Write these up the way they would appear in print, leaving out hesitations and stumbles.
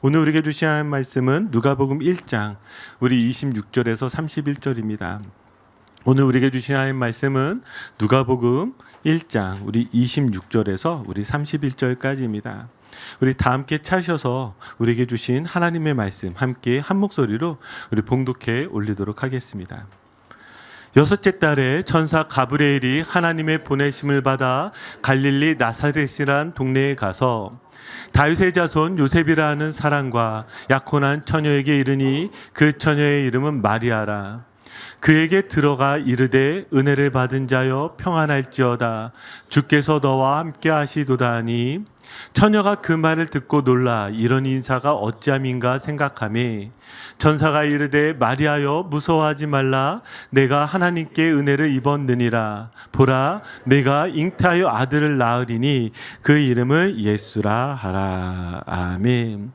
오늘 우리에게 주신 하나님 말씀은 누가복음 1장 우리 26절에서 31절입니다. 오늘 우리에게 주신 하나님 말씀은 누가복음 1장 우리 26절에서 우리 31절까지입니다. 우리 다 함께 차셔서 우리에게 주신 하나님의 말씀 함께 한 목소리로 우리 봉독해 올리도록 하겠습니다. 여섯째 달에 천사 가브리엘이 하나님의 보내심을 받아 갈릴리 나사렛이란 동네에 가서 다윗의 자손 요셉이라 하는 사람과 약혼한 처녀에게 이르니 그 처녀의 이름은 마리아라. 그에게 들어가 이르되 은혜를 받은 자여 평안할지어다. 주께서 너와 함께 하시도다 하니 처녀가 그 말을 듣고 놀라 이런 인사가 어찌함인가 생각하매 천사가 이르되 마리아여 무서워하지 말라. 내가 하나님께 은혜를 입었느니라. 보라 내가 잉태하여 아들을 낳으리니 그 이름을 예수라 하라. 아멘.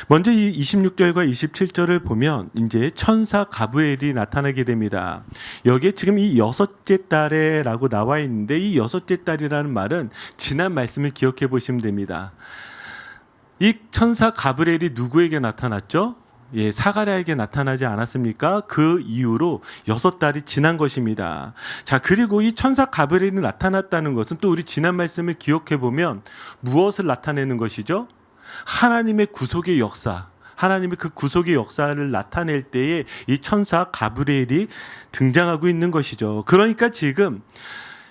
먼저 이 26절과 27절을 보면 이제 천사 가브리엘이 나타나게 됩니다. 여기에 지금 이 여섯째 달에라고 나와 있는데 이 여섯째 달이라는 말은 지난 말씀을 기억해 보시면 됩니다. 이 천사 가브리엘이 누구에게 나타났죠? 사가랴에게 나타나지 않았습니까? 그 이후로 6달이 지난 것입니다. 자, 그리고 이 천사 가브리엘이 나타났다는 것은 또 우리 지난 말씀을 기억해 보면 무엇을 나타내는 것이죠? 하나님의 구속의 역사, 하나님의 그 구속의 역사를 나타낼 때에 이 천사 가브리엘이 등장하고 있는 것이죠. 그러니까 지금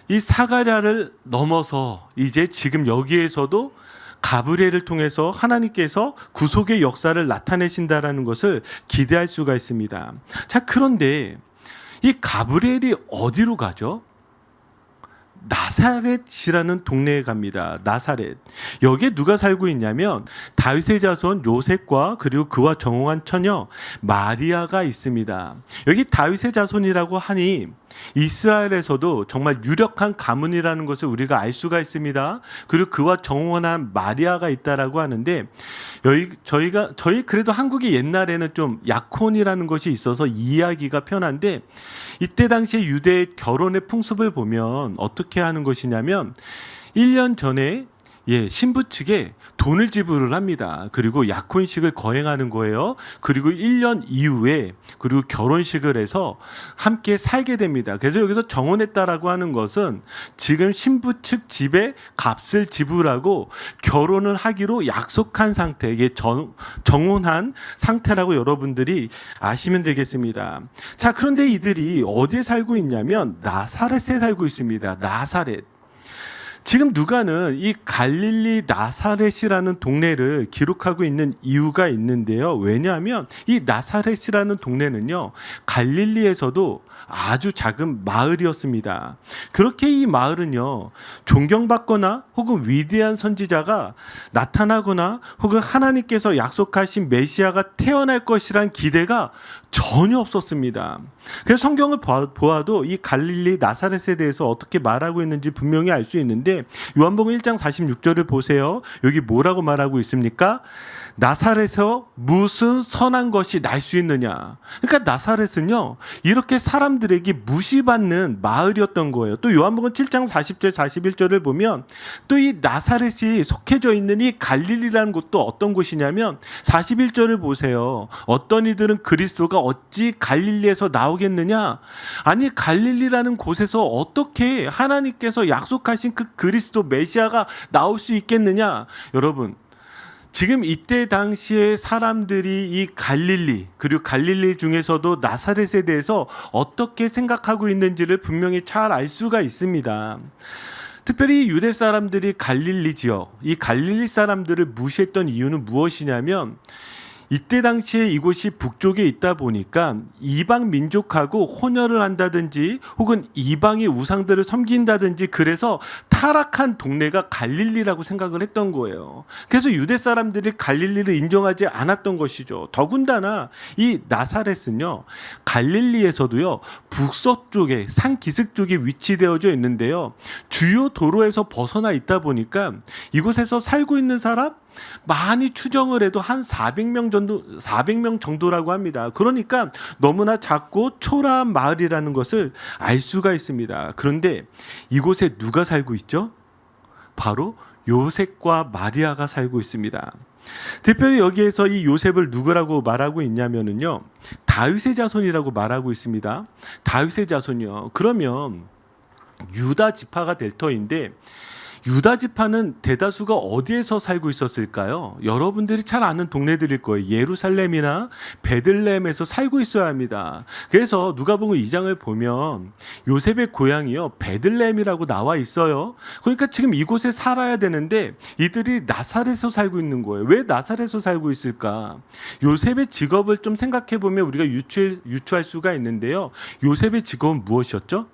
이 사가랴를 넘어서 이제 지금 여기에서도 가브리엘을 통해서 하나님께서 구속의 역사를 나타내신다라는 것을 기대할 수가 있습니다. 자, 그런데 이 가브리엘이 어디로 가죠? 나사렛이라는 동네에 갑니다. 나사렛. 여기에 누가 살고 있냐면 다윗의 자손 요셉과 그리고 그와 정혼한 처녀 마리아가 있습니다. 여기 다윗의 자손이라고 하니 이스라엘에서도 정말 유력한 가문이라는 것을 우리가 알 수가 있습니다. 그리고 그와 정혼한 마리아가 있다라고 하는데 저희 그래도 한국이 옛날에는 좀 약혼이라는 것이 있어서 이해하기가 편한데 이때 당시에 유대의 결혼의 풍습을 보면 어떻게 하는 것이냐면 1년 전에 신부 측에 돈을 지불을 합니다. 그리고 약혼식을 거행하는 거예요. 그리고 1년 이후에 그리고 결혼식을 해서 함께 살게 됩니다. 그래서 여기서 정혼했다라고 하는 것은 지금 신부 측 집에 값을 지불하고 결혼을 하기로 약속한 상태, 이게 정혼한 상태라고 여러분들이 아시면 되겠습니다. 자, 그런데 이들이 어디에 살고 있냐면 나사렛에 살고 있습니다. 나사렛. 지금 누가는 이 갈릴리 나사렛이라는 동네를 기록하고 있는 이유가 있는데요. 왜냐하면 이 나사렛이라는 동네는요, 갈릴리에서도 아주 작은 마을이었습니다. 그렇게 이 마을은요, 존경받거나 혹은 위대한 선지자가 나타나거나 혹은 하나님께서 약속하신 메시아가 태어날 것이란 기대가 전혀 없었습니다. 그래서 성경을 보아도 이 갈릴리 나사렛에 대해서 어떻게 말하고 있는지 분명히 알 수 있는데 요한복음 1장 46절을 보세요. 여기 뭐라고 말하고 있습니까? 나사렛에서 무슨 선한 것이 날 수 있느냐. 그러니까 나사렛은요, 이렇게 사람들에게 무시받는 마을이었던 거예요. 또 요한복음 7장 40절 41절을 보면 또 이 나사렛이 속해져 있는 이 갈릴리라는 곳도 어떤 곳이냐면 41절을 보세요. 어떤 이들은 그리스도가 어찌 갈릴리에서 나오겠느냐. 아니 갈릴리라는 곳에서 어떻게 하나님께서 약속하신 그 그리스도 메시아가 나올 수 있겠느냐. 여러분, 지금 이때 당시에 사람들이 이 갈릴리 그리고 갈릴리 중에서도 나사렛에 대해서 어떻게 생각하고 있는지를 분명히 잘 알 수가 있습니다. 특별히 유대 사람들이 갈릴리 지역, 이 갈릴리 사람들을 무시했던 이유는 무엇이냐면 이때 당시에 이곳이 북쪽에 있다 보니까 이방 민족하고 혼혈을 한다든지 혹은 이방의 우상들을 섬긴다든지 그래서 타락한 동네가 갈릴리라고 생각을 했던 거예요. 그래서 유대 사람들이 갈릴리를 인정하지 않았던 것이죠. 더군다나 이 나사렛은요, 갈릴리에서도요, 북서쪽에 산 기슭 쪽에 위치되어져 있는데요, 주요 도로에서 벗어나 있다 보니까 이곳에서 살고 있는 사람 많이 추정을 해도 한 400명 정도라고 합니다. 그러니까 너무나 작고 초라한 마을이라는 것을 알 수가 있습니다. 그런데 이곳에 누가 살고 있죠? 바로 요셉과 마리아가 살고 있습니다. 특별히 여기에서 이 요셉을 누구라고 말하고 있냐면은요, 다윗의 자손이라고 말하고 있습니다. 다윗의 자손이요. 그러면 유다 지파가 될 터인데, 유다 지파는 대다수가 어디에서 살고 있었을까요? 여러분들이 잘 아는 동네들일 거예요. 예루살렘이나 베들레헴에서 살고 있어야 합니다. 그래서 누가복음 2장을 보면 요셉의 고향이요, 베들레헴이라고 나와 있어요. 그러니까 지금 이곳에 살아야 되는데 이들이 나사렛에서 살고 있는 거예요. 왜 나사렛에서 살고 있을까? 요셉의 직업을 좀 생각해 보면 우리가 유추할 수가 있는데요. 요셉의 직업은 무엇이었죠?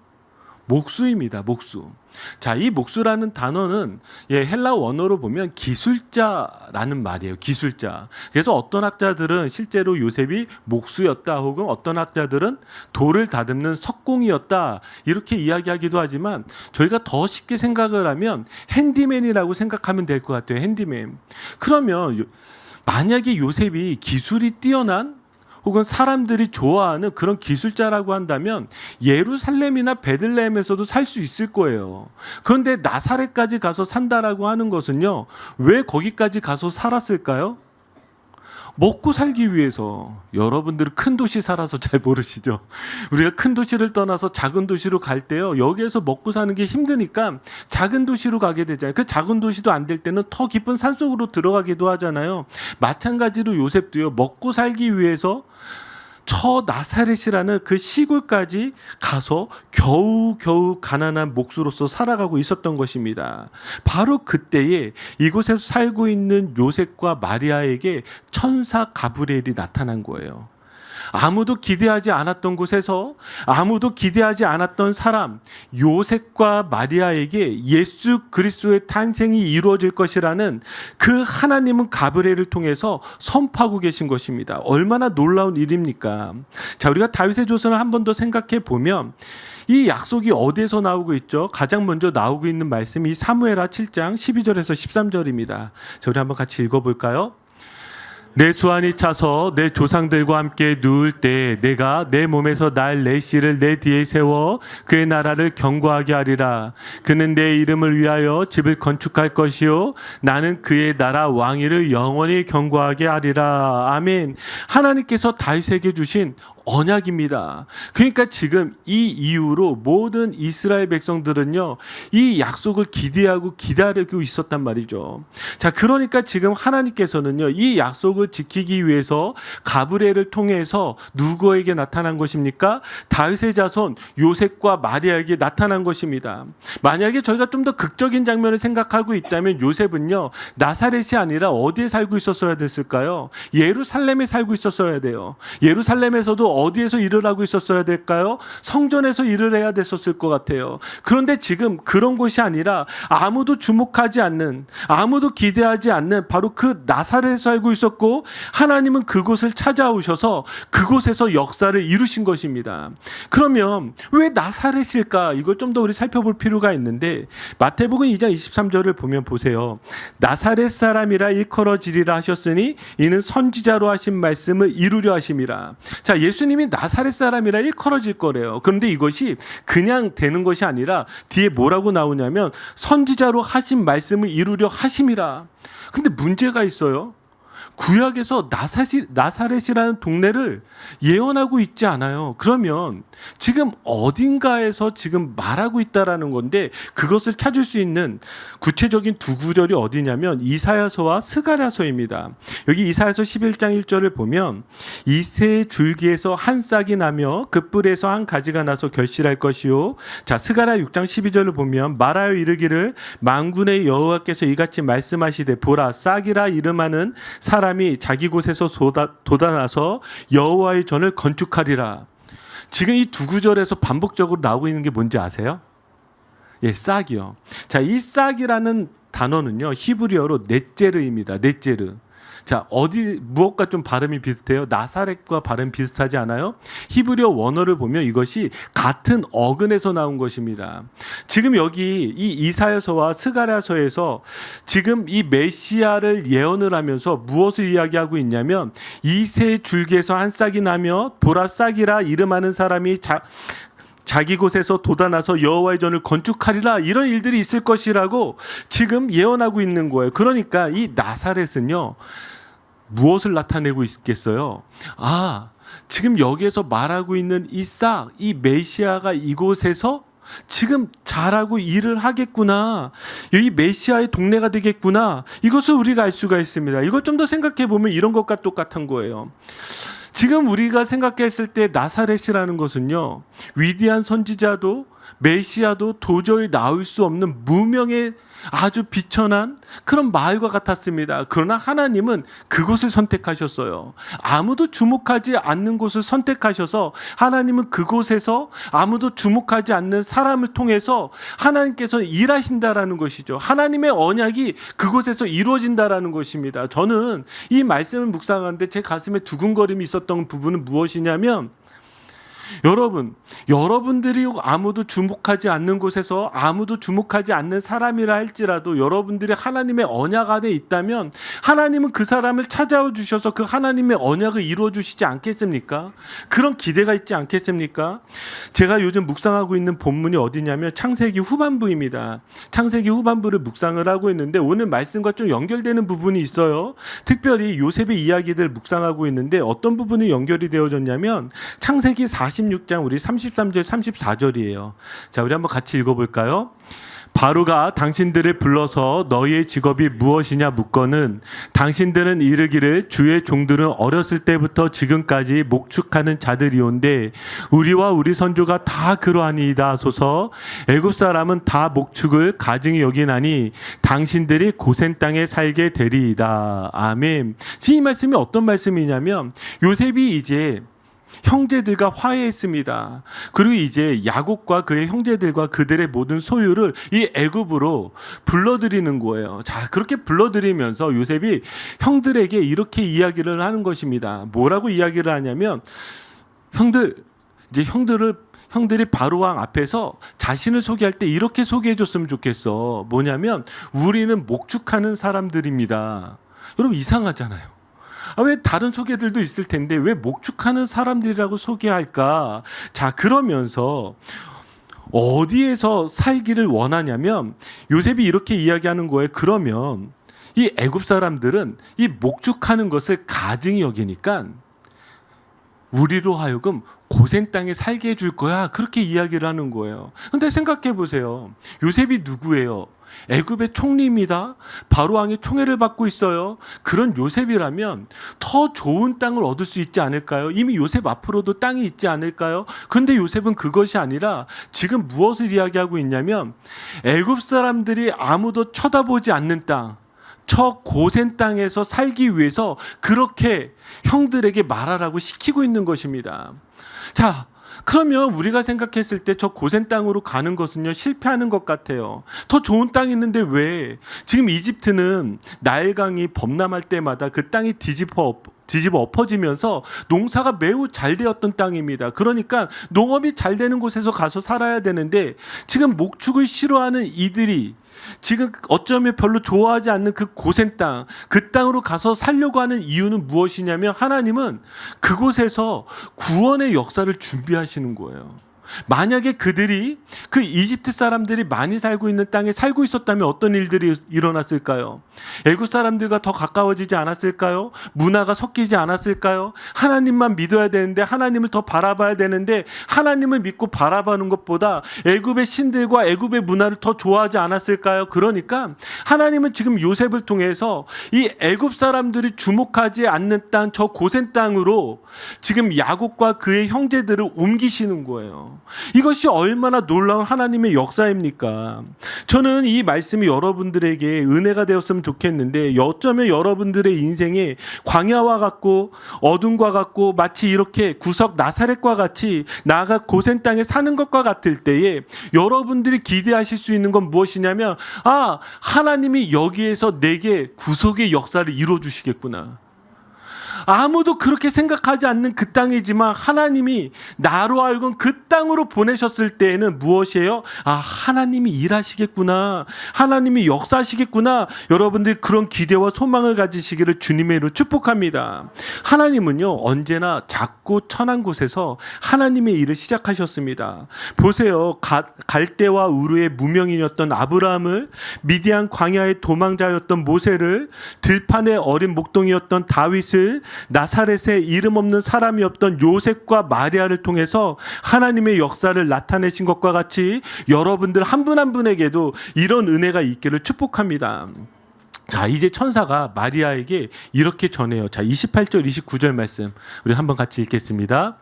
목수입니다. 목수. 자, 이 목수라는 단어는 헬라 원어로 보면 기술자라는 말이에요. 기술자. 그래서 어떤 학자들은 실제로 요셉이 목수였다, 혹은 어떤 학자들은 돌을 다듬는 석공이었다, 이렇게 이야기하기도 하지만 저희가 더 쉽게 생각을 하면 핸디맨이라고 생각하면 될 것 같아요. 핸디맨. 그러면 만약에 요셉이 기술이 뛰어난, 혹은 사람들이 좋아하는 그런 기술자라고 한다면 예루살렘이나 베들레헴에서도 살 수 있을 거예요. 그런데 나사렛까지 가서 산다라고 하는 것은요, 왜 거기까지 가서 살았을까요? 먹고 살기 위해서. 여러분들은 큰 도시 살아서 잘 모르시죠? 우리가 큰 도시를 떠나서 작은 도시로 갈 때요, 여기에서 먹고 사는 게 힘드니까 작은 도시로 가게 되잖아요. 그 작은 도시도 안 될 때는 더 깊은 산속으로 들어가기도 하잖아요. 마찬가지로 요셉도요, 먹고 살기 위해서 저 나사렛이라는 그 시골까지 가서 겨우겨우 가난한 목수로서 살아가고 있었던 것입니다. 바로 그때에 이곳에서 살고 있는 요셉과 마리아에게 천사 가브리엘이 나타난 거예요. 아무도 기대하지 않았던 곳에서, 아무도 기대하지 않았던 사람 요셉과 마리아에게 예수 그리스도의 탄생이 이루어질 것이라는 그 하나님은 가브리엘을 통해서 선포하고 계신 것입니다. 얼마나 놀라운 일입니까? 자, 우리가 다윗의 조선을 한 번 더 생각해 보면 이 약속이 어디에서 나오고 있죠? 가장 먼저 나오고 있는 말씀이 사무엘하 7장 12절에서 13절입니다. 자, 우리 한번 같이 읽어볼까요? 내 수완이 차서 내 조상들과 함께 누울 때 내가 내 몸에서 날 레시를 내 뒤에 세워 그의 나라를 견고하게 하리라. 그는 내 이름을 위하여 집을 건축할 것이요 나는 그의 나라 왕위를 영원히 견고하게 하리라. 아멘. 하나님께서 다윗에게 주신 언약입니다. 그러니까 지금 이 이후로 모든 이스라엘 백성들은요, 이 약속을 기대하고 기다리고 있었단 말이죠. 자, 그러니까 지금 하나님께서는요, 이 약속을 지키기 위해서 가브리엘을 통해서 누구에게 나타난 것입니까? 다윗의 자손 요셉과 마리아에게 나타난 것입니다. 만약에 저희가 좀 더 극적인 장면을 생각하고 있다면 요셉은요, 나사렛이 아니라 어디에 살고 있었어야 됐을까요? 예루살렘에 살고 있었어야 돼요. 예루살렘에서도 어디에서 일을 하고 있었어야 될까요? 성전에서 일을 해야 됐었을 것 같아요. 그런데 지금 그런 곳이 아니라 아무도 주목하지 않는, 아무도 기대하지 않는 바로 그 나사렛에 살고 있었고, 하나님은 그곳을 찾아오셔서 그곳에서 역사를 이루신 것입니다. 그러면 왜 나사렛일까? 이걸 좀 더 우리 살펴볼 필요가 있는데, 마태복음 2장 23절을 보면 보세요. 나사렛 사람이라 일컬어지리라 하셨으니 이는 선지자로 하신 말씀을 이루려 하심이라. 자, 예수님이 나사렛 사람이라 일컬어질 거래요. 그런데 이것이 그냥 되는 것이 아니라 뒤에 뭐라고 나오냐면 선지자로 하신 말씀을 이루려 하심이라. 근데 문제가 있어요. 구약에서 나사렛이라는 동네를 예언하고 있지 않아요. 그러면 지금 어딘가에서 지금 말하고 있다라는 건데, 그것을 찾을 수 있는 구체적인 두 구절이 어디냐면 이사야서와 스가랴서입니다. 여기 이사야서 11장 1절을 보면 이새 줄기에서 한 싹이 나며 그 뿔에서 한 가지가 나서 결실할 것이요. 자, 스가랴 6장 12절을 보면 말하여 이르기를 만군의 여호와께서 이같이 말씀하시되 보라, 싹이라 이름하는 사람이 자기 곳에서 돋아나서 여호와의 전을 건축하리라. 지금 이 두 구절에서 반복적으로 나오고 있는 게 뭔지 아세요? 예, 싹이요. 자, 이 싹이라는 단어는요, 히브리어로 넷제르입니다. 넷제르. 자, 무엇과 좀 발음이 비슷해요? 나사렛과 발음 비슷하지 않아요? 히브리어 원어를 보면 이것이 같은 어근에서 나온 것입니다. 지금 여기 이 이사야서와 스가랴서에서 지금 이 메시아를 예언을 하면서 무엇을 이야기하고 있냐면 이새 줄기에서 한 싹이 나며 보라, 싹이라 이름하는 사람이 자기 곳에서 돋아나서 여호와의 전을 건축하리라, 이런 일들이 있을 것이라고 지금 예언하고 있는 거예요. 그러니까 이 나사렛은요, 무엇을 나타내고 있겠어요? 지금 여기에서 말하고 있는 이 메시아가 이곳에서 지금 잘하고 일을 하겠구나, 이 메시아의 동네가 되겠구나, 이것을 우리가 알 수가 있습니다. 이것 좀 더 생각해 보면 이런 것과 똑같은 거예요. 지금 우리가 생각했을 때 나사렛이라는 것은요, 위대한 선지자도 메시아도 도저히 나올 수 없는 무명의 아주 비천한 그런 마을과 같았습니다. 그러나 하나님은 그곳을 선택하셨어요. 아무도 주목하지 않는 곳을 선택하셔서 하나님은 그곳에서 아무도 주목하지 않는 사람을 통해서 하나님께서 일하신다라는 것이죠. 하나님의 언약이 그곳에서 이루어진다라는 것입니다. 저는 이 말씀을 묵상하는데 제 가슴에 두근거림이 있었던 부분은 무엇이냐면, 여러분들이 아무도 주목하지 않는 곳에서 아무도 주목하지 않는 사람이라 할지라도 여러분들이 하나님의 언약 안에 있다면 하나님은 그 사람을 찾아와 주셔서 그 하나님의 언약을 이루어 주시지 않겠습니까? 그런 기대가 있지 않겠습니까? 제가 요즘 묵상하고 있는 본문이 어디냐면 창세기 후반부입니다. 창세기 후반부를 묵상을 하고 있는데 오늘 말씀과 좀 연결되는 부분이 있어요. 특별히 요셉의 이야기들 묵상하고 있는데 어떤 부분이 연결이 되어졌냐면 창세기 46장 우리 33절 34절이에요. 자, 우리 한번 같이 읽어볼까요? 바로가 당신들을 불러서 너희의 직업이 무엇이냐 묻거는 당신들은 이르기를 주의 종들은 어렸을 때부터 지금까지 목축하는 자들이온데 우리와 우리 선조가 다 그러하니이다 하소서. 애굽 사람은 다 목축을 가증히 여기나니 당신들이 고센 땅에 살게 되리이다. 아멘. 지금 이 말씀이 어떤 말씀이냐면 요셉이 이제 형제들과 화해했습니다. 그리고 이제 야곱과 그의 형제들과 그들의 모든 소유를 이 애굽으로 불러들이는 거예요. 자, 그렇게 불러들이면서 요셉이 형들에게 이렇게 이야기를 하는 것입니다. 뭐라고 이야기를 하냐면, 형들이 바로 왕 앞에서 자신을 소개할 때 이렇게 소개해 줬으면 좋겠어. 뭐냐면 우리는 목축하는 사람들입니다. 여러분, 이상하잖아요. 왜 다른 소개들도 있을 텐데 왜 목축하는 사람들이라고 소개할까? 자, 그러면서 어디에서 살기를 원하냐면 요셉이 이렇게 이야기하는 거예요. 그러면 이 애굽 사람들은 이 목축하는 것을 가증히 여기니까 우리로 하여금 고센 땅에 살게 해줄 거야, 그렇게 이야기를 하는 거예요. 근데 생각해 보세요. 요셉이 누구예요? 애굽의 총리입니다. 바로 왕의 총애를 받고 있어요. 그런 요셉이라면 더 좋은 땅을 얻을 수 있지 않을까요? 이미 요셉 앞으로도 땅이 있지 않을까요? 그런데 요셉은 그것이 아니라 지금 무엇을 이야기하고 있냐면 애굽 사람들이 아무도 쳐다보지 않는 땅, 저 고센 땅에서 살기 위해서 그렇게 형들에게 말하라고 시키고 있는 것입니다. 자, 그러면 우리가 생각했을 때 저 고센 땅으로 가는 것은요, 실패하는 것 같아요. 더 좋은 땅이 있는데 왜? 지금 이집트는 나일강이 범람할 때마다 그 땅이 뒤집어 엎어지면서 농사가 매우 잘 되었던 땅입니다. 그러니까 농업이 잘 되는 곳에서 가서 살아야 되는데 지금 목축을 싫어하는 이들이 지금 어쩌면 별로 좋아하지 않는 그 고센 땅, 그 땅으로 가서 살려고 하는 이유는 무엇이냐면 하나님은 그곳에서 구원의 역사를 준비하시는 거예요. 만약에 그들이 그 이집트 사람들이 많이 살고 있는 땅에 살고 있었다면 어떤 일들이 일어났을까요? 애굽 사람들과 더 가까워지지 않았을까요? 문화가 섞이지 않았을까요? 하나님만 믿어야 되는데, 하나님을 더 바라봐야 되는데 하나님을 믿고 바라보는 것보다 애굽의 신들과 애굽의 문화를 더 좋아하지 않았을까요? 그러니까 하나님은 지금 요셉을 통해서 이 애굽 사람들이 주목하지 않는 땅, 저 고센 땅으로 지금 야곱과 그의 형제들을 옮기시는 거예요. 이것이 얼마나 놀라운 하나님의 역사입니까? 저는 이 말씀이 여러분들에게 은혜가 되었으면 좋겠는데, 어쩌면 여러분들의 인생에 광야와 같고 어둠과 같고 마치 이렇게 구석 나사렛과 같이 나아가 고센 땅에 사는 것과 같을 때에 여러분들이 기대하실 수 있는 건 무엇이냐면, 하나님이 여기에서 내게 구속의 역사를 이루어 주시겠구나. 아무도 그렇게 생각하지 않는 그 땅이지만 하나님이 나로 하여금 그 땅으로 보내셨을 때에는 무엇이에요? 아, 하나님이 일하시겠구나, 하나님이 역사하시겠구나. 여러분들이 그런 기대와 소망을 가지시기를 주님의 이름으로 축복합니다. 하나님은요, 언제나 작고 천한 곳에서 하나님의 일을 시작하셨습니다. 보세요. 갈대와 우르의 무명인이었던 아브라함을, 미디안 광야의 도망자였던 모세를, 들판의 어린 목동이었던 다윗을, 나사렛의 이름 없는 사람이었던 요셉과 마리아를 통해서 하나님의 역사를 나타내신 것과 같이 여러분들 한 분 한 분에게도 이런 은혜가 있기를 축복합니다. 자, 이제 천사가 마리아에게 이렇게 전해요. 자, 28절 29절 말씀 우리 한번 같이 읽겠습니다.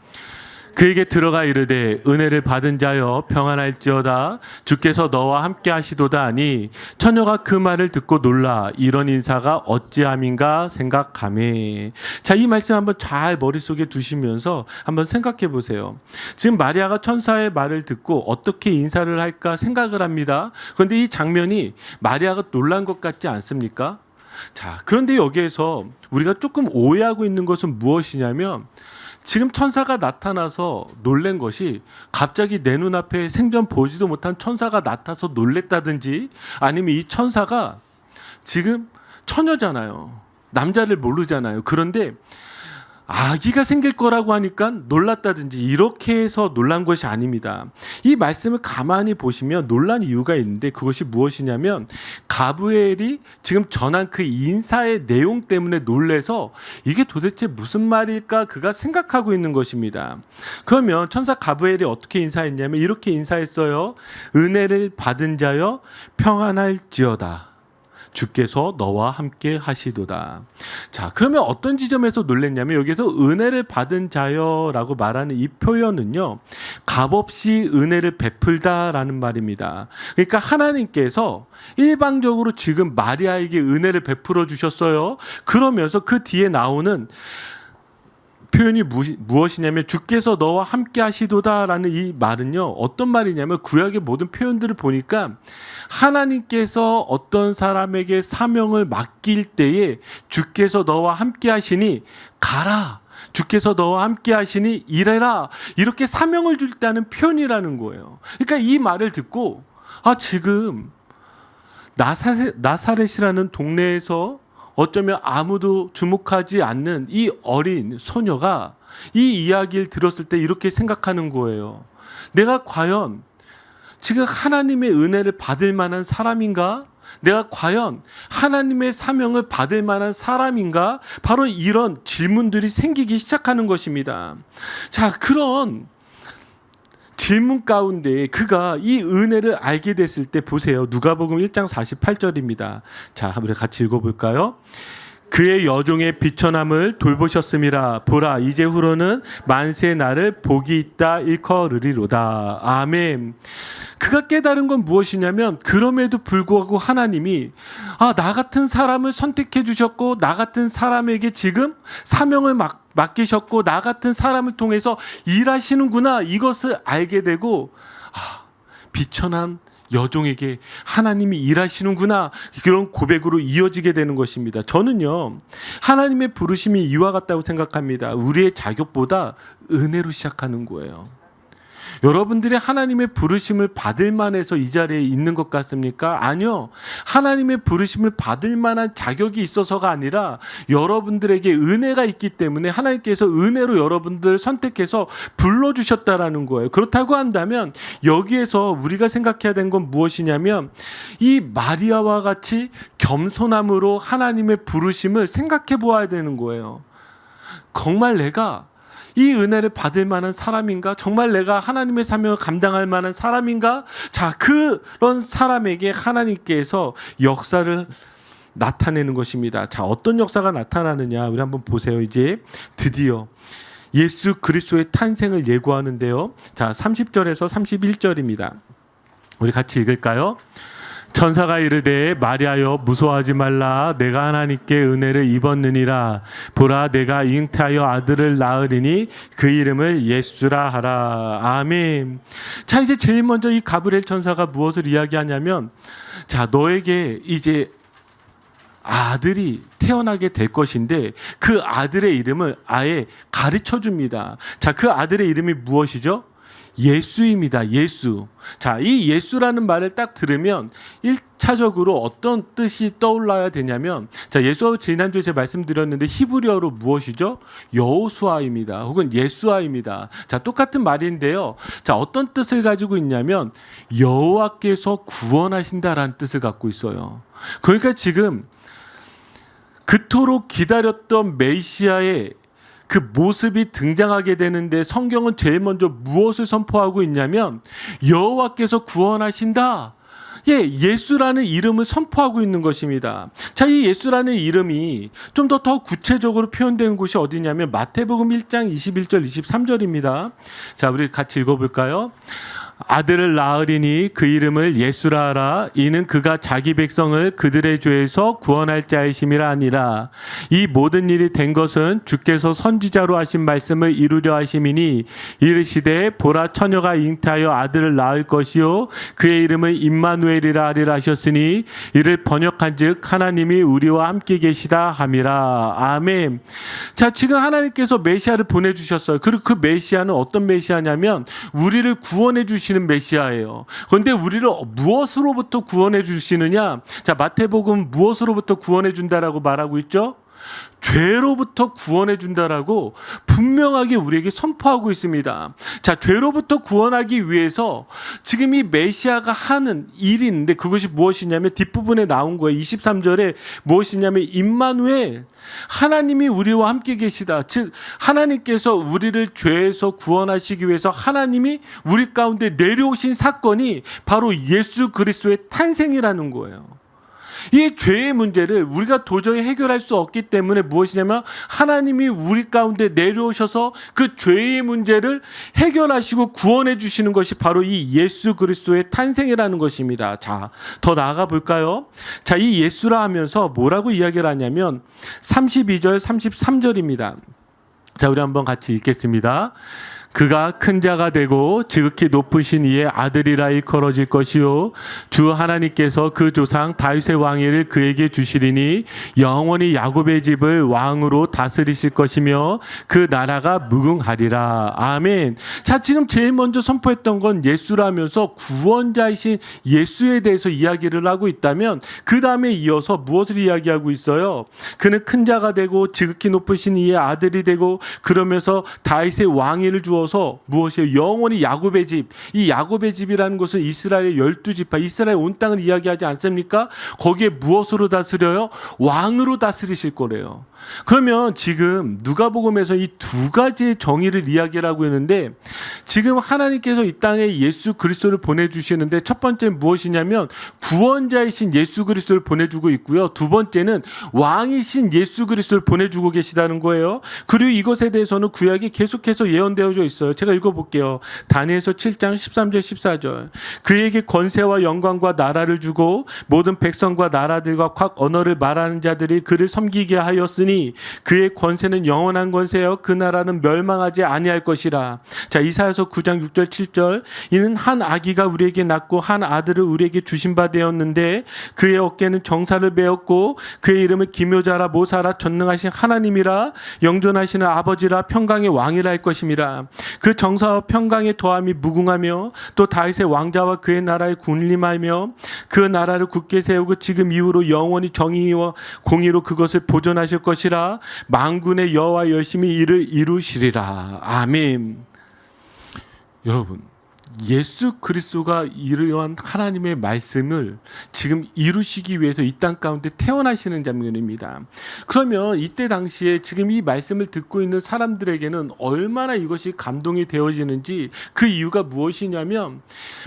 그에게 들어가 이르되 은혜를 받은 자여 평안할지어다, 주께서 너와 함께 하시도다 하니 처녀가 그 말을 듣고 놀라 이런 인사가 어찌함인가 생각하매. 자, 이 말씀 한번 잘 머릿속에 두시면서 한번 생각해 보세요. 지금 마리아가 천사의 말을 듣고 어떻게 인사를 할까 생각을 합니다. 그런데 이 장면이 마리아가 놀란 것 같지 않습니까? 자, 그런데 여기에서 우리가 조금 오해하고 있는 것은 무엇이냐면, 지금 천사가 나타나서 놀란 것이 갑자기 내 눈앞에 생전 보지도 못한 천사가 나타나서 놀랬다든지, 아니면 이 천사가 지금 처녀잖아요. 남자를 모르잖아요. 그런데 아기가 생길 거라고 하니까 놀랐다든지 이렇게 해서 놀란 것이 아닙니다. 이 말씀을 가만히 보시면 놀란 이유가 있는데, 그것이 무엇이냐면 가브리엘이 지금 전한 그 인사의 내용 때문에 놀래서 이게 도대체 무슨 말일까 그가 생각하고 있는 것입니다. 그러면 천사 가브리엘이 어떻게 인사했냐면 이렇게 인사했어요. 은혜를 받은 자여 평안할지어다, 주께서 너와 함께 하시도다. 자, 그러면 어떤 지점에서 놀랬냐면, 여기서 은혜를 받은 자여라고 말하는 이 표현은요, 값없이 은혜를 베풀다라는 말입니다. 그러니까 하나님께서 일방적으로 지금 마리아에게 은혜를 베풀어 주셨어요. 그러면서 그 뒤에 나오는 표현이 무엇이냐면 주께서 너와 함께 하시도다라는 이 말은요, 어떤 말이냐면 구약의 모든 표현들을 보니까 하나님께서 어떤 사람에게 사명을 맡길 때에 주께서 너와 함께 하시니 가라, 주께서 너와 함께 하시니 일해라, 이렇게 사명을 줄 때 하는 표현이라는 거예요. 그러니까 이 말을 듣고 지금 나사렛이라는 동네에서 어쩌면 아무도 주목하지 않는 이 어린 소녀가 이 이야기를 들었을 때 이렇게 생각하는 거예요. 내가 과연 지금 하나님의 은혜를 받을 만한 사람인가? 내가 과연 하나님의 사명을 받을 만한 사람인가? 바로 이런 질문들이 생기기 시작하는 것입니다. 자, 그런 질문 가운데 그가 이 은혜를 알게 됐을 때 보세요. 누가복음 1장 48절입니다. 자, 우리 같이 읽어볼까요? 그의 여종의 비천함을 돌보셨음이라. 보라, 이제후로는 만세 나를 복이 있다 일컬으리로다. 아멘. 그가 깨달은 건 무엇이냐면, 그럼에도 불구하고 하나님이 나 같은 사람을 선택해 주셨고, 나 같은 사람에게 지금 사명을 맡기셨고, 나 같은 사람을 통해서 일하시는구나, 이것을 알게 되고, 비천한 여종에게 하나님이 일하시는구나, 그런 고백으로 이어지게 되는 것입니다. 저는요, 하나님의 부르심이 이와 같다고 생각합니다. 우리의 자격보다 은혜로 시작하는 거예요. 여러분들이 하나님의 부르심을 받을 만해서 이 자리에 있는 것 같습니까? 아니요. 하나님의 부르심을 받을 만한 자격이 있어서가 아니라 여러분들에게 은혜가 있기 때문에 하나님께서 은혜로 여러분들을 선택해서 불러주셨다라는 거예요. 그렇다고 한다면 여기에서 우리가 생각해야 되는 건 무엇이냐면, 이 마리아와 같이 겸손함으로 하나님의 부르심을 생각해 보아야 되는 거예요. 정말 내가 이 은혜를 받을 만한 사람인가? 정말 내가 하나님의 사명을 감당할 만한 사람인가? 자, 그런 사람에게 하나님께서 역사를 나타내는 것입니다. 자, 어떤 역사가 나타나느냐? 우리 한번 보세요. 이제 드디어 예수 그리스도의 탄생을 예고하는데요. 자, 30절에서 31절입니다. 우리 같이 읽을까요? 천사가 이르되 마리아여 무서워하지 말라, 내가 하나님께 은혜를 입었느니라. 보라, 내가 잉태하여 아들을 낳으리니 그 이름을 예수라 하라. 아멘. 자, 이제 제일 먼저 이 가브리엘 천사가 무엇을 이야기하냐면, 자, 너에게 이제 아들이 태어나게 될 것인데 그 아들의 이름을 아예 가르쳐 줍니다. 자, 그 아들의 이름이 무엇이죠? 예수입니다. 예수. 자, 이 예수라는 말을 딱 들으면 1차적으로 어떤 뜻이 떠올라야 되냐면, 자, 예수 지난주에 제가 말씀드렸는데 히브리어로 무엇이죠? 여호수아입니다. 혹은 예수아입니다. 자, 똑같은 말인데요. 자, 어떤 뜻을 가지고 있냐면 여호와께서 구원하신다라는 뜻을 갖고 있어요. 그러니까 지금 그토록 기다렸던 메시아의 그 모습이 등장하게 되는데 성경은 제일 먼저 무엇을 선포하고 있냐면 여호와께서 구원하신다. 예, 예수라는 이름을 선포하고 있는 것입니다. 자, 이 예수라는 이름이 좀 더 구체적으로 표현되는 곳이 어디냐면 마태복음 1장 21절 23절입니다. 자, 우리 같이 읽어볼까요? 아들을 낳으리니 그 이름을 예수라 하라. 이는 그가 자기 백성을 그들의 죄에서 구원할 자이심이라 하니라. 이 모든 일이 된 것은 주께서 선지자로 하신 말씀을 이루려 하심이니 이르시되 보라 처녀가 잉태하여 아들을 낳을 것이요 그의 이름을 임마누엘이라 하리라 하셨으니 이를 번역한즉 하나님이 우리와 함께 계시다 함이라. 아멘. 자, 지금 하나님께서 메시아를 보내주셨어요. 그리고 그 메시아는 어떤 메시아냐면 우리를 구원해 주시는 메시아예요. 그런데 우리를 무엇으로부터 구원해 주시느냐? 자, 마태복음 무엇으로부터 구원해 준다라고 말하고 있죠? 죄로부터 구원해 준다라고 분명하게 우리에게 선포하고 있습니다. 자, 죄로부터 구원하기 위해서 지금 이 메시아가 하는 일이 있는데 그것이 무엇이냐면 뒷부분에 나온 거예요. 23절에 무엇이냐면 임마누엘, 하나님이 우리와 함께 계시다. 즉 하나님께서 우리를 죄에서 구원하시기 위해서 하나님이 우리 가운데 내려오신 사건이 바로 예수 그리스도의 탄생이라는 거예요. 이 죄의 문제를 우리가 도저히 해결할 수 없기 때문에 무엇이냐면 하나님이 우리 가운데 내려오셔서 그 죄의 문제를 해결하시고 구원해 주시는 것이 바로 이 예수 그리스도의 탄생이라는 것입니다. 자, 더 나아가 볼까요? 자, 이 예수라 하면서 뭐라고 이야기를 하냐면 32절 33절입니다. 자, 우리 한번 같이 읽겠습니다. 그가 큰 자가 되고 지극히 높으신 이의 아들이라 일컬어질 것이요 주 하나님께서 그 조상 다윗의 왕위를 그에게 주시리니 영원히 야곱의 집을 왕으로 다스리실 것이며 그 나라가 무궁하리라. 아멘. 자, 지금 제일 먼저 선포했던 건 예수라면서 구원자이신 예수에 대해서 이야기를 하고 있다면 그 다음에 이어서 무엇을 이야기하고 있어요? 그는 큰 자가 되고 지극히 높으신 이의 아들이 되고 그러면서 다윗의 왕위를 주어 무엇이에요? 영원히 야곱의 집. 이 야곱의 집이라는 것은 이스라엘의 12지파, 이스라엘 온 땅을 이야기하지 않습니까? 거기에 무엇으로 다스려요? 왕으로 다스리실 거래요. 그러면 지금 누가복음에서 이 두 가지의 정의를 이야기하고 있는데 지금 하나님께서 이 땅에 예수 그리스도를 보내주시는데 첫 번째는 무엇이냐면 구원자이신 예수 그리스도를 보내주고 있고요. 두 번째는 왕이신 예수 그리스도를 보내주고 계시다는 거예요. 그리고 이것에 대해서는 구약이 계속해서 예언되어져 있어요. 제가 읽어볼게요. 다니엘서 7장 13절 14절. 그에게 권세와 영광과 나라를 주고 모든 백성과 나라들과 각 언어를 말하는 자들이 그를 섬기게 하였으니 그의 권세는 영원한 권세여 그 나라는 멸망하지 아니할 것이라. 자, 이사야서 9장 6절 7절. 이는 한 아기가 우리에게 낳고 한 아들을 우리에게 주신 바 되었는데 그의 어깨는 정사를 베었고 그의 이름을 기묘자라 모사라 전능하신 하나님이라 영존하시는 아버지라 평강의 왕이라 할 것임이라. 그 정사와 평강의 더함이 무궁하며 또 다윗의 왕자와 그의 나라에 군림하며 그 나라를 굳게 세우고 지금 이후로 영원히 정의와 공의로 그것을 보존하실 것이라. 만군의 여호와 열심히 이를 이루시리라. 아멘. 여러분, 예수 그리스도가 이러한 하나님의 말씀을 지금 이루시기 위해서 이 땅 가운데 태어나시는 장면입니다. 그러면 이때 당시에 지금 이 말씀을 듣고 있는 사람들에게는 얼마나 이것이 감동이 되어지는지 그 이유가 무엇이냐면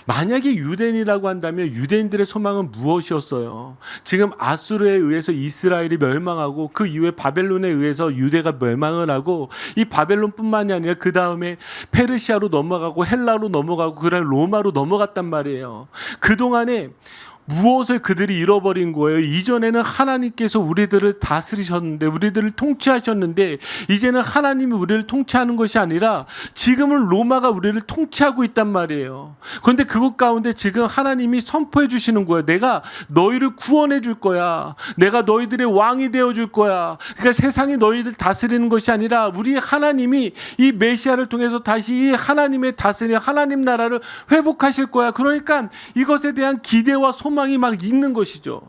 만약에 유대인이라고 한다면 유대인들의 소망은 무엇이었어요? 지금 아수르에 의해서 이스라엘이 멸망하고 그 이후에 바벨론에 의해서 유대가 멸망을 하고 이 바벨론뿐만이 아니라 그 다음에 페르시아로 넘어가고 헬라로 넘어가고 그다음에 로마로 넘어갔단 말이에요. 그동안에 무엇을 그들이 잃어버린 거예요? 이전에는 하나님께서 우리들을 다스리셨는데, 우리들을 통치하셨는데, 이제는 하나님이 우리를 통치하는 것이 아니라 지금은 로마가 우리를 통치하고 있단 말이에요. 그런데 그것 가운데 지금 하나님이 선포해 주시는 거예요. 내가 너희를 구원해 줄 거야. 내가 너희들의 왕이 되어 줄 거야. 그러니까 세상이 너희들 다스리는 것이 아니라 우리 하나님이 이 메시아를 통해서 다시 이 하나님의 다스림, 하나님 나라를 회복하실 거야. 그러니까 이것에 대한 기대와 소망이 막 있는 것이죠.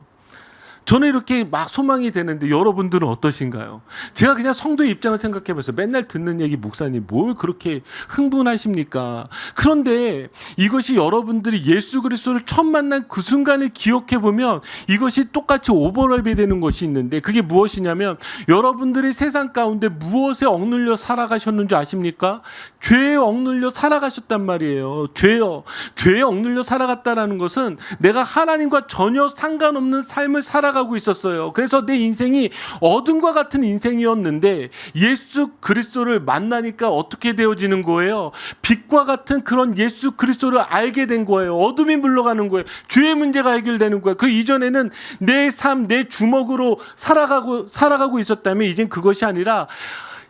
저는 이렇게 막 소망이 되는데 여러분들은 어떠신가요? 제가 그냥 성도의 입장을 생각해 보세요. 맨날 듣는 얘기, 목사님 뭘 그렇게 흥분하십니까? 그런데 이것이 여러분들이 예수 그리스도를 처음 만난 그 순간을 기억해 보면 이것이 똑같이 오버랩이 되는 것이 있는데, 그게 무엇이냐면 여러분들이 세상 가운데 무엇에 억눌려 살아가셨는지 아십니까? 죄에 억눌려 살아가셨단 말이에요. 죄에 억눌려 살아갔다라는 것은 내가 하나님과 전혀 상관없는 삶을 살아가고 있었어요. 그래서 내 인생이 어둠과 같은 인생이었는데 예수 그리스도를 만나니까 어떻게 되어지는 거예요? 빛과 같은 그런 예수 그리스도를 알게 된 거예요. 어둠이 물러가는 거예요. 죄의 문제가 해결되는 거예요. 그 이전에는 내 삶, 내 주먹으로 살아가고 있었다면 이젠 그것이 아니라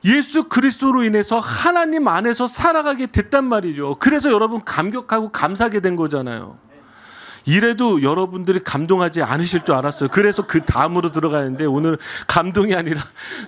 예수 그리스도로 인해서 하나님 안에서 살아가게 됐단 말이죠. 그래서 여러분 감격하고 감사하게 된 거잖아요. 이래도 여러분들이 감동하지 않으실 줄 알았어요. 그래서 그 다음으로 들어가는데 오늘 감동이 아니라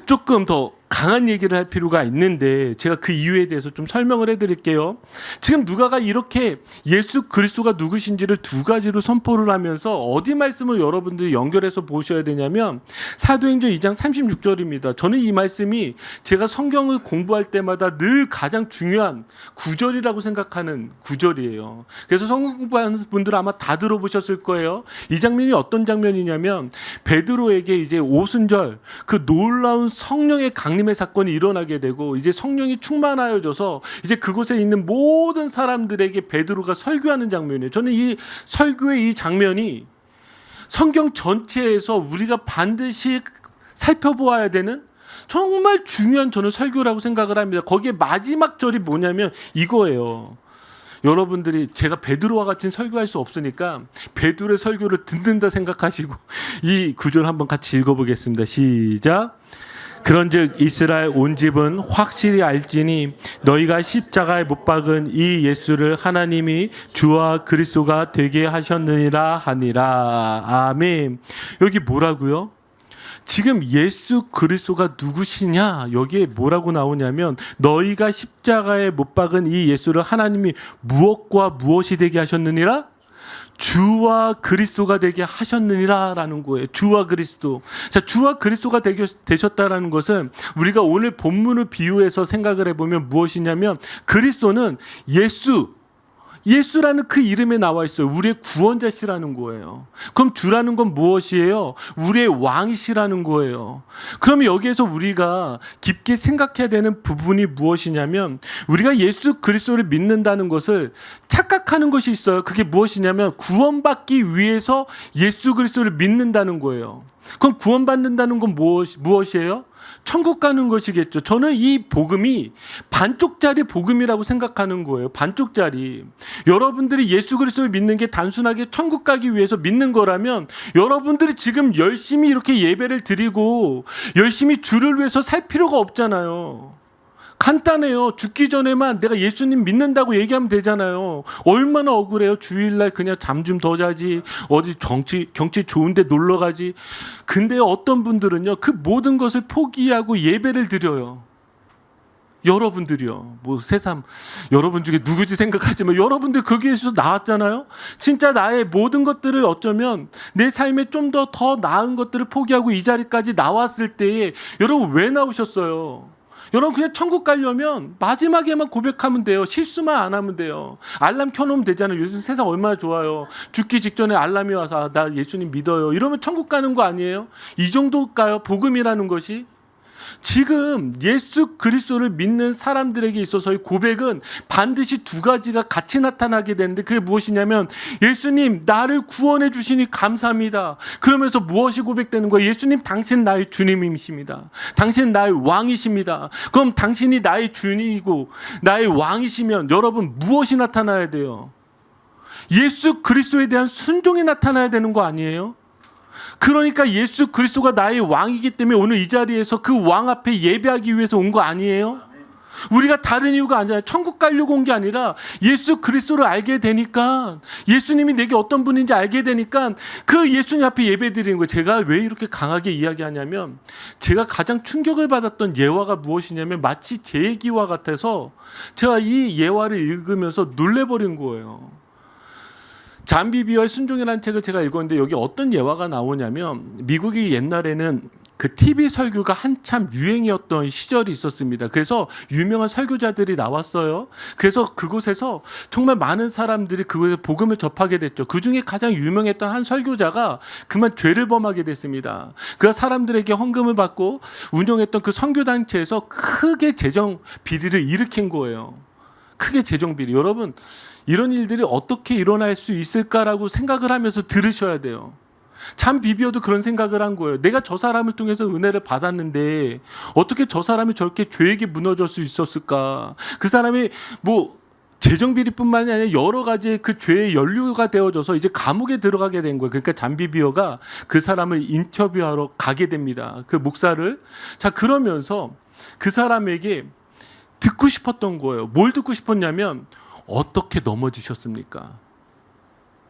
조금 더 강한 얘기를 할 필요가 있는데 제가 그 이유에 대해서 좀 설명을 해드릴게요. 지금 누가가 이렇게 예수 그리스도가 누구신지를 두 가지로 선포를 하면서 어디 말씀을 여러분들이 연결해서 보셔야 되냐면 사도행전 2장 36절입니다. 저는 이 말씀이 제가 성경을 공부할 때마다 늘 가장 중요한 구절이라고 생각하는 구절이에요. 그래서 성경 공부하는 분들은 아마 다 들어보셨을 거예요. 이 장면이 어떤 장면이냐면 베드로에게 이제 오순절 그 놀라운 성령의 강림의 사건이 일어나게 되고 이제 성령이 충만하여져서 이제 그곳에 있는 모든 사람들에게 베드로가 설교하는 장면이에요. 저는 이 설교의 이 장면이 성경 전체에서 우리가 반드시 살펴보아야 되는 정말 중요한 저는 설교라고 생각을 합니다. 거기에 마지막 절이 뭐냐면 이거예요. 여러분들이 제가 베드로와 같이 설교할 수 없으니까 베드로의 설교를 듣는다 생각하시고 이 구절 한번 같이 읽어보겠습니다. 시작. 그런즉 이스라엘 온 집은 확실히 알지니 너희가 십자가에 못 박은 이 예수를 하나님이 주와 그리스도가 되게 하셨느니라 하니라. 아멘. 여기 뭐라고요? 지금 예수 그리스도가 누구시냐? 여기에 뭐라고 나오냐면 너희가 십자가에 못 박은 이 예수를 하나님이 무엇과 무엇이 되게 하셨느니라? 주와 그리스도가 되게 하셨느니라라는 거예요. 주와 그리스도. 자, 주와 그리스도가 되셨다라는 것은 우리가 오늘 본문을 비유해서 생각을 해보면 무엇이냐면 그리스도는 예수라는 그 이름에 나와 있어요. 우리의 구원자시라는 거예요. 그럼 주라는 건 무엇이에요? 우리의 왕이시라는 거예요. 그러면 여기에서 우리가 깊게 생각해야 되는 부분이 무엇이냐면 우리가 예수 그리스도를 믿는다는 것을 착각하는 것이 있어요. 그게 무엇이냐면 구원받기 위해서 예수 그리스도를 믿는다는 거예요. 그럼 구원받는다는 건 무엇이에요? 천국 가는 것이겠죠. 저는 이 복음이 반쪽짜리 복음이라고 생각하는 거예요. 반쪽짜리. 여러분들이 예수 그리스도를 믿는 게 단순하게 천국 가기 위해서 믿는 거라면 여러분들이 지금 열심히 이렇게 예배를 드리고 열심히 주를 위해서 살 필요가 없잖아요. 간단해요. 죽기 전에만 내가 예수님 믿는다고 얘기하면 되잖아요. 얼마나 억울해요. 주일날 그냥 잠 좀 더 자지. 어디 경치 좋은데 놀러 가지. 근데 어떤 분들은요. 그 모든 것을 포기하고 예배를 드려요. 여러분들이요. 뭐 세상 여러분 중에 누구지 생각하지만 여러분들 거기에서 나왔잖아요. 진짜 나의 모든 것들을 어쩌면 내 삶에 좀 더 나은 것들을 포기하고 이 자리까지 나왔을 때에 여러분 왜 나오셨어요? 여러분 그냥 천국 가려면 마지막에만 고백하면 돼요. 실수만 안 하면 돼요. 알람 켜놓으면 되잖아요. 요즘 세상 얼마나 좋아요. 죽기 직전에 알람이 와서 나 예수님 믿어요. 이러면 천국 가는 거 아니에요? 이 정도일까요? 복음이라는 것이? 지금 예수 그리스도를 믿는 사람들에게 있어서의 고백은 반드시 두 가지가 같이 나타나게 되는데 그게 무엇이냐면 예수님 나를 구원해 주시니 감사합니다. 그러면서 무엇이 고백되는 거예요? 예수님 당신 나의 주님이십니다. 당신 나의 왕이십니다. 그럼 당신이 나의 주님이고 나의 왕이시면 여러분 무엇이 나타나야 돼요? 예수 그리스도에 대한 순종이 나타나야 되는 거 아니에요? 그러니까 예수 그리스도가 나의 왕이기 때문에 오늘 이 자리에서 그 왕 앞에 예배하기 위해서 온 거 아니에요? 우리가 다른 이유가 아니라 천국 가려고 온 게 아니라 예수 그리스도를 알게 되니까, 예수님이 내게 어떤 분인지 알게 되니까 그 예수님 앞에 예배 드리는 거예요. 제가 왜 이렇게 강하게 이야기하냐면, 제가 가장 충격을 받았던 예화가 무엇이냐면 마치 제 얘기와 같아서 제가 이 예화를 읽으면서 놀래버린 거예요. 잠비비어의 순종이라는 책을 제가 읽었는데 여기 어떤 예화가 나오냐면, 미국이 옛날에는 그 TV 설교가 한참 유행이었던 시절이 있었습니다. 그래서 유명한 설교자들이 나왔어요. 그래서 그곳에서 정말 많은 사람들이 그곳에 복음을 접하게 됐죠. 그 중에 가장 유명했던 한 설교자가 그만 죄를 범하게 됐습니다. 그가 사람들에게 헌금을 받고 운영했던 그 선교단체에서 크게 재정 비리를 일으킨 거예요. 크게 재정 비리. 여러분, 이런 일들이 어떻게 일어날 수 있을까라고 생각을 하면서 들으셔야 돼요. 잠비비어도 그런 생각을 한 거예요. 내가 저 사람을 통해서 은혜를 받았는데 어떻게 저 사람이 저렇게 죄에게 무너질 수 있었을까? 그 사람이 뭐 재정비리뿐만이 아니라 여러 가지 그 죄의 연루가 되어져서 이제 감옥에 들어가게 된 거예요. 그러니까 잠비비어가 그 사람을 인터뷰하러 가게 됩니다. 그 목사를. 자, 그러면서 그 사람에게 듣고 싶었던 거예요. 뭘 듣고 싶었냐면, 어떻게 넘어지셨습니까?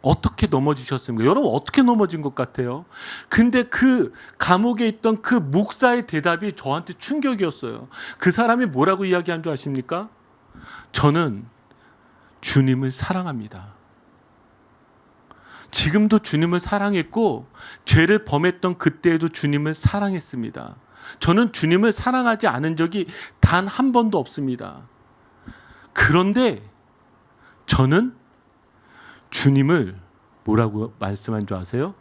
어떻게 넘어지셨습니까? 여러분, 어떻게 넘어진 것 같아요? 근데 그 감옥에 있던 그 목사의 대답이 저한테 충격이었어요. 그 사람이 뭐라고 이야기한 줄 아십니까? 저는 주님을 사랑합니다. 지금도 주님을 사랑했고 죄를 범했던 그때에도 주님을 사랑했습니다. 저는 주님을 사랑하지 않은 적이 단 한 번도 없습니다. 그런데 저는 주님을 뭐라고 말씀한 줄 아세요?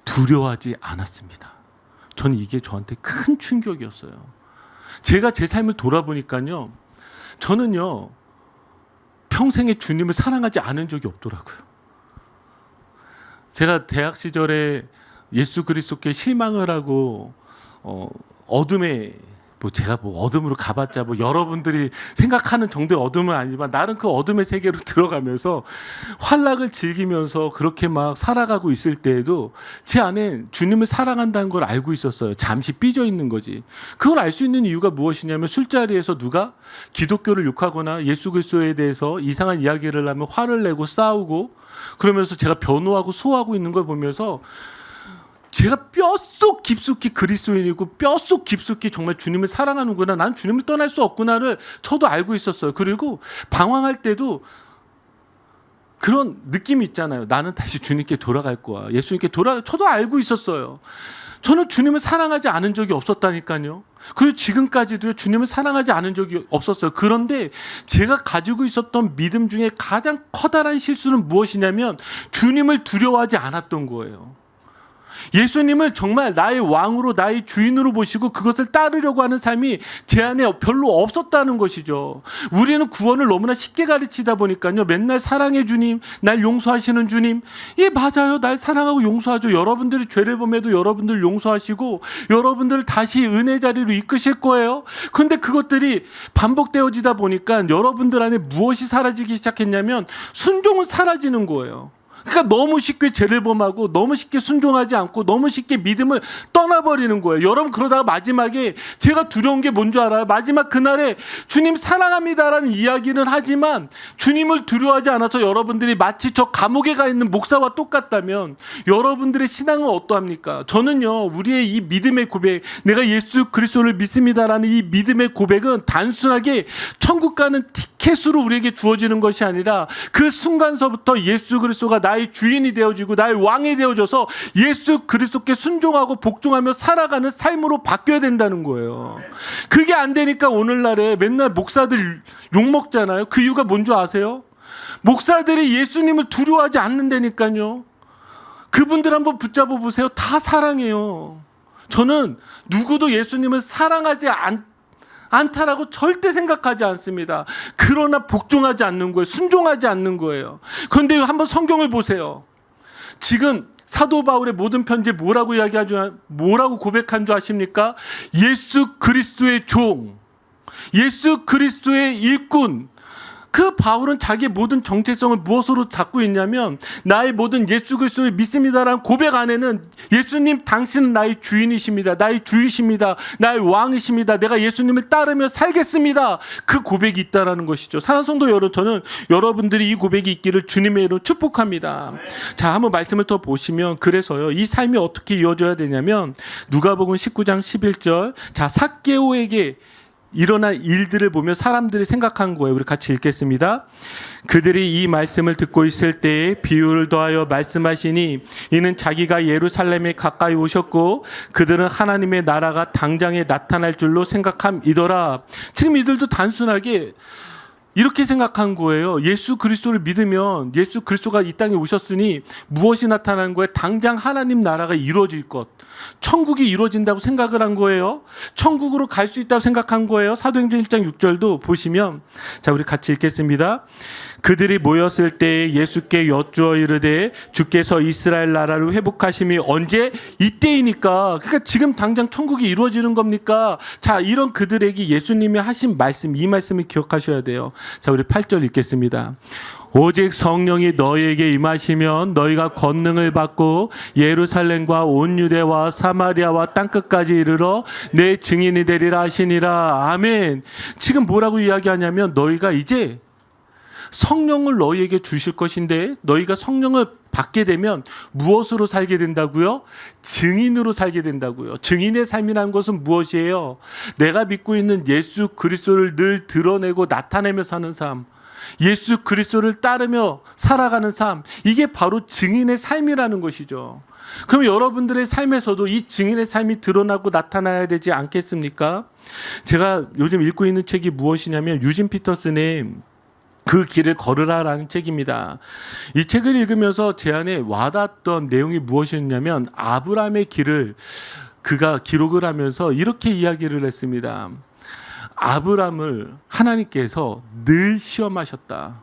두려워하지 않았습니다. 저는 이게 저한테 큰 충격이었어요. 제가 제 삶을 돌아보니까요, 저는요 평생에 주님을 사랑하지 않은 적이 없더라고요. 제가 대학 시절에 예수 그리스도께 실망을 하고 어둠에 제가 어둠으로 가봤자 여러분들이 생각하는 정도의 어둠은 아니지만 나름 그 어둠의 세계로 들어가면서 환락을 즐기면서 그렇게 막 살아가고 있을 때에도 제 안에 주님을 사랑한다는 걸 알고 있었어요. 잠시 삐져 있는 거지. 그걸 알 수 있는 이유가 무엇이냐면, 술자리에서 누가 기독교를 욕하거나 예수 그리스도에 대해서 이상한 이야기를 하면 화를 내고 싸우고 그러면서 제가 변호하고 수호하고 있는 걸 보면서 제가 뼛속 깊숙이 그리스도인이고 뼛속 깊숙이 정말 주님을 사랑하는구나, 난 주님을 떠날 수 없구나를 저도 알고 있었어요. 그리고 방황할 때도 그런 느낌이 있잖아요. 나는 다시 주님께 돌아갈 거야, 예수님께 저도 알고 있었어요. 저는 주님을 사랑하지 않은 적이 없었다니까요. 그리고 지금까지도 주님을 사랑하지 않은 적이 없었어요. 그런데 제가 가지고 있었던 믿음 중에 가장 커다란 실수는 무엇이냐면, 주님을 두려워하지 않았던 거예요. 예수님을 정말 나의 왕으로, 나의 주인으로 보시고 그것을 따르려고 하는 삶이 제 안에 별로 없었다는 것이죠. 우리는 구원을 너무나 쉽게 가르치다 보니까요, 맨날 사랑해 주님, 날 용서하시는 주님, 예 맞아요, 날 사랑하고 용서하죠. 여러분들이 죄를 범해도 여러분들 용서하시고 여러분들을 다시 은혜 자리로 이끄실 거예요. 그런데 그것들이 반복되어지다 보니까 여러분들 안에 무엇이 사라지기 시작했냐면, 순종은 사라지는 거예요. 그러니까 너무 쉽게 죄를 범하고 너무 쉽게 순종하지 않고 너무 쉽게 믿음을 떠나버리는 거예요. 여러분, 그러다가 마지막에 제가 두려운 게 뭔 줄 알아요? 마지막 그날에 주님 사랑합니다라는 이야기는 하지만 주님을 두려워하지 않아서 여러분들이 마치 저 감옥에 가 있는 목사와 똑같다면 여러분들의 신앙은 어떠합니까? 저는요, 우리의 이 믿음의 고백, 내가 예수 그리스도를 믿습니다라는 이 믿음의 고백은 단순하게 천국 가는 티켓으로 우리에게 주어지는 것이 아니라 그 순간서부터 예수 그리스도가 나의 주인이 되어지고 나의 왕이 되어져서 예수 그리스도께 순종하고 복종하며 살아가는 삶으로 바뀌어야 된다는 거예요. 그게 안 되니까 오늘날에 맨날 목사들 욕먹잖아요. 그 이유가 뭔지 아세요? 목사들이 예수님을 두려워하지 않는다니까요. 그분들 한번 붙잡아 보세요. 다 사랑해요. 저는 누구도 예수님을 사랑하지 않다라고 절대 생각하지 않습니다. 그러나 복종하지 않는 거예요. 순종하지 않는 거예요. 그런데 한번 성경을 보세요. 지금 사도 바울의 모든 편지에 뭐라고 고백한 줄 아십니까? 예수 그리스도의 종, 예수 그리스도의 일꾼, 그 바울은 자기의 모든 정체성을 무엇으로 잡고 있냐면 나의 모든 예수 그리스도를 믿습니다라는 고백 안에는 예수님 당신은 나의 주인이십니다. 나의 주이십니다. 나의 왕이십니다. 내가 예수님을 따르며 살겠습니다. 그 고백이 있다라는 것이죠. 사랑하는 성도 여러분, 저는 여러분들이 이 고백이 있기를 주님의 이름으로 축복합니다. 자, 한번 말씀을 더 보시면 그래서요. 이 삶이 어떻게 이어져야 되냐면 누가복음 19장 11절. 자, 삭개오에게 일어난 일들을 보며 사람들이 생각한 거예요. 우리 같이 읽겠습니다. 그들이 이 말씀을 듣고 있을 때에 비유를 더하여 말씀하시니 이는 자기가 예루살렘에 가까이 오셨고 그들은 하나님의 나라가 당장에 나타날 줄로 생각함이더라. 지금 이들도 단순하게 이렇게 생각한 거예요. 예수 그리스도를 믿으면 예수 그리스도가 이 땅에 오셨으니 무엇이 나타나는 거예요? 당장 하나님 나라가 이루어질 것. 천국이 이루어진다고 생각을 한 거예요. 천국으로 갈 수 있다고 생각한 거예요. 사도행전 1장 6절도 보시면, 자, 우리 같이 읽겠습니다. 그들이 모였을 때 예수께 여쭈어 이르되 주께서 이스라엘 나라를 회복하심이 언제? 이때이니까. 그러니까 지금 당장 천국이 이루어지는 겁니까? 자, 이런 그들에게 예수님이 하신 말씀, 이 말씀을 기억하셔야 돼요. 자, 우리 8절 읽겠습니다. 오직 성령이 너희에게 임하시면 너희가 권능을 받고 예루살렘과 온 유대와 사마리아와 땅끝까지 이르러 내 증인이 되리라 하시니라. 아멘. 지금 뭐라고 이야기하냐면 너희가 이제 성령을 너희에게 주실 것인데 너희가 성령을 받게 되면 무엇으로 살게 된다고요? 증인으로 살게 된다고요. 증인의 삶이라는 것은 무엇이에요? 내가 믿고 있는 예수 그리스도를 늘 드러내고 나타내며 사는 삶, 예수 그리스도를 따르며 살아가는 삶, 이게 바로 증인의 삶이라는 것이죠. 그럼 여러분들의 삶에서도 이 증인의 삶이 드러나고 나타나야 되지 않겠습니까? 제가 요즘 읽고 있는 책이 무엇이냐면 유진 피터슨의 그 길을 걸으라라는 책입니다. 이 책을 읽으면서 제 안에 와닿았던 내용이 무엇이었냐면 아브라함의 길을 그가 기록을 하면서 이렇게 이야기를 했습니다. 아브라함을 하나님께서 늘 시험하셨다.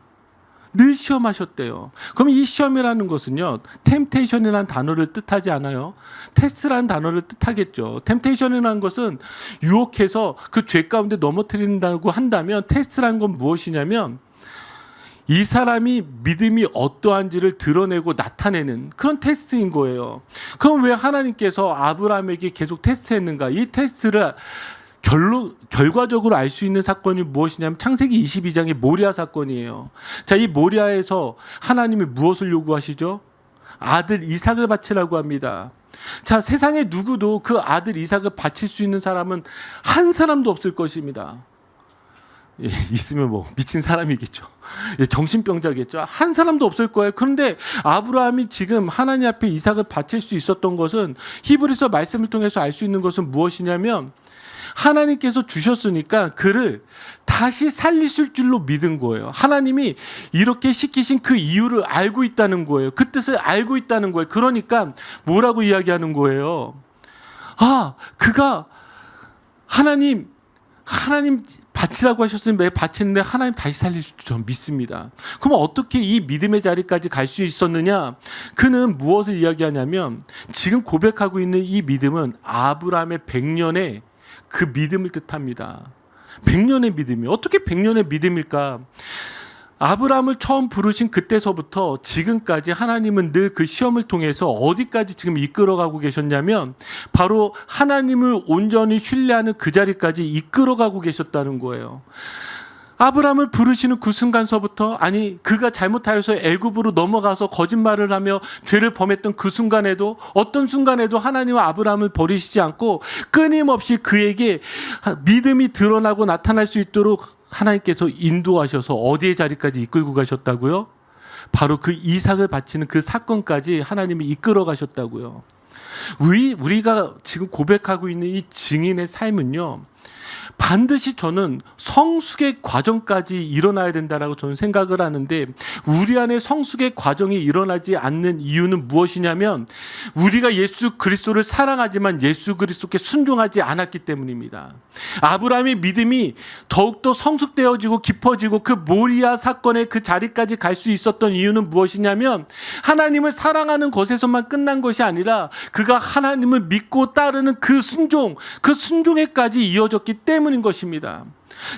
늘 시험하셨대요. 그럼 이 시험이라는 것은요, 템테이션이라는 단어를 뜻하지 않아요. 테스트라는 단어를 뜻하겠죠. 템테이션이라는 것은 유혹해서 그 죄 가운데 넘어뜨린다고 한다면 테스트라는 건 무엇이냐면 이 사람이 믿음이 어떠한지를 드러내고 나타내는 그런 테스트인 거예요. 그럼 왜 하나님께서 아브라함에게 계속 테스트했는가? 이 테스트를 결과적으로 알 수 있는 사건이 무엇이냐면 창세기 22장의 모리아 사건이에요. 자, 이 모리아에서 하나님이 무엇을 요구하시죠? 아들 이삭을 바치라고 합니다. 자, 세상에 누구도 그 아들 이삭을 바칠 수 있는 사람은 한 사람도 없을 것입니다. 예, 있으면 뭐 미친 사람이겠죠. 예, 정신병자겠죠. 한 사람도 없을 거예요. 그런데 아브라함이 지금 하나님 앞에 이삭을 바칠 수 있었던 것은 히브리서 말씀을 통해서 알 수 있는 것은 무엇이냐면 하나님께서 주셨으니까 그를 다시 살리실 줄로 믿은 거예요. 하나님이 이렇게 시키신 그 이유를 알고 있다는 거예요. 그 뜻을 알고 있다는 거예요. 그러니까 뭐라고 이야기하는 거예요? 아, 그가 하나님 바치라고 하셨으니 왜 바치는데 하나님 다시 살릴 줄 전 믿습니다. 그럼 어떻게 이 믿음의 자리까지 갈 수 있었느냐? 그는 무엇을 이야기하냐면 지금 고백하고 있는 이 믿음은 아브라함의 100년의 그 믿음을 뜻합니다. 100년의 믿음이 어떻게 100년의 믿음일까? 아브라함을 처음 부르신 그때서부터 지금까지 하나님은 늘 그 시험을 통해서 어디까지 지금 이끌어가고 계셨냐면 바로 하나님을 온전히 신뢰하는 그 자리까지 이끌어가고 계셨다는 거예요. 아브라함을 부르시는 그 순간서부터, 아니 그가 잘못하여서 애굽으로 넘어가서 거짓말을 하며 죄를 범했던 그 순간에도, 어떤 순간에도 하나님은 아브라함을 버리시지 않고 끊임없이 그에게 믿음이 드러나고 나타날 수 있도록 하나님께서 인도하셔서 어디의 자리까지 이끌고 가셨다고요? 바로 그 이삭을 바치는 그 사건까지 하나님이 이끌어 가셨다고요. 우리가 지금 고백하고 있는 이 증인의 삶은요, 반드시 저는 성숙의 과정까지 일어나야 된다라고 저는 생각을 하는데, 우리 안에 성숙의 과정이 일어나지 않는 이유는 무엇이냐면 우리가 예수 그리스도를 사랑하지만 예수 그리스도께 순종하지 않았기 때문입니다. 아브라함의 믿음이 더욱더 성숙되어지고 깊어지고 그 모리아 사건의 그 자리까지 갈 수 있었던 이유는 무엇이냐면 하나님을 사랑하는 것에서만 끝난 것이 아니라 그가 하나님을 믿고 따르는 그 순종에까지 이어졌기 때문인 것입니다.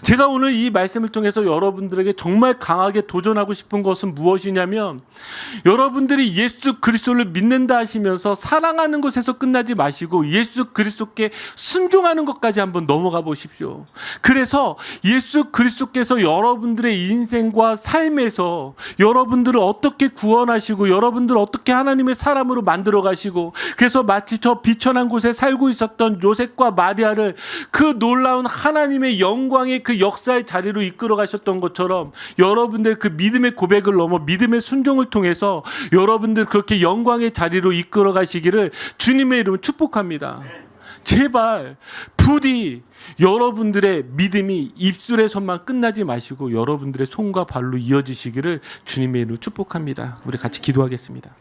제가 오늘 이 말씀을 통해서 여러분들에게 정말 강하게 도전하고 싶은 것은 무엇이냐면, 여러분들이 예수 그리스도를 믿는다 하시면서 사랑하는 것에서 끝나지 마시고 예수 그리스도께 순종하는 것까지 한번 넘어가 보십시오. 그래서 예수 그리스도께서 여러분들의 인생과 삶에서 여러분들을 어떻게 구원하시고 여러분들을 어떻게 하나님의 사람으로 만들어 가시고, 그래서 마치 저 비천한 곳에 살고 있었던 요셉과 마리아를 그 놀라운 하나님의 영광의 그 역사의 자리로 이끌어 가셨던 것처럼, 여러분들 그 믿음의 고백을 넘어 믿음의 순종을 통해서 여러분들 그렇게 영광의 자리로 이끌어 가시기를 주님의 이름으로 축복합니다. 제발 부디 여러분들의 믿음이 입술에서만 끝나지 마시고 여러분들의 손과 발로 이어지시기를 주님의 이름으로 축복합니다. 우리 같이 기도하겠습니다.